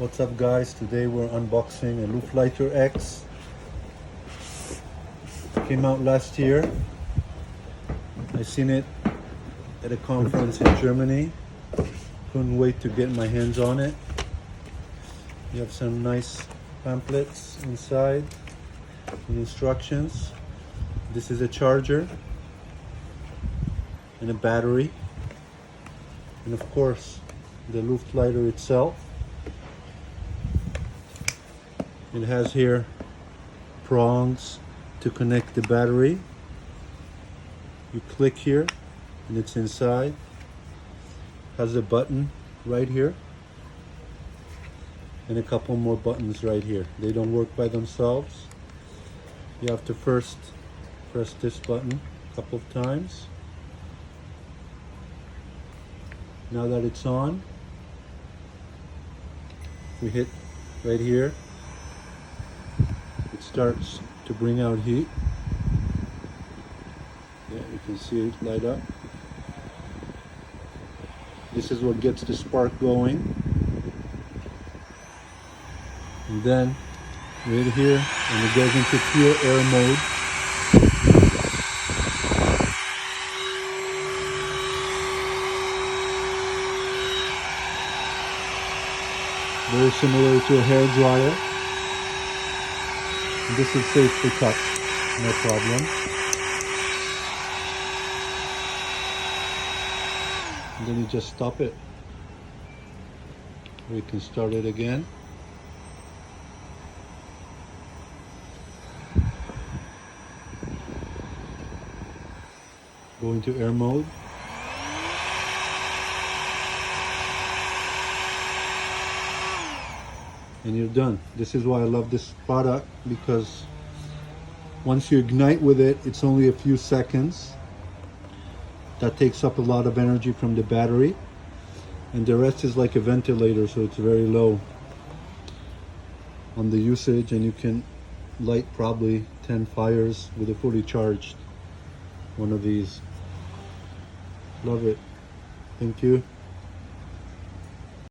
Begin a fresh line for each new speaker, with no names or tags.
What's up guys, today we're unboxing a Looftlighter X. Came out last year. I seen it at a conference in Germany. Couldn't wait to get my hands on it. You have some nice pamphlets inside and instructions. This is a charger and a battery, and of course the Looft Lighter itself. It has here prongs to connect the battery. You click here and it's inside. Has a button right here and a couple more buttons right here. They don't work by themselves. You have to first press this button a couple of times. Now that it's on, we hit right here. It starts to bring out heat. Yeah, you can see it light up. This is what gets the spark going. And then right here, and it goes into pure air mode. Very similar to a hair dryer. And this is safe to touch, no problem. And then you just stop it. We can start it again. Go into air mode. And you're done. This is why I love this product, because once you ignite with it, it's only a few seconds. That takes up a lot of energy from the battery, and the rest is like a ventilator, so it's very low on the usage, and you can light probably 10 fires with a fully charged one of these. Love it. Thank you.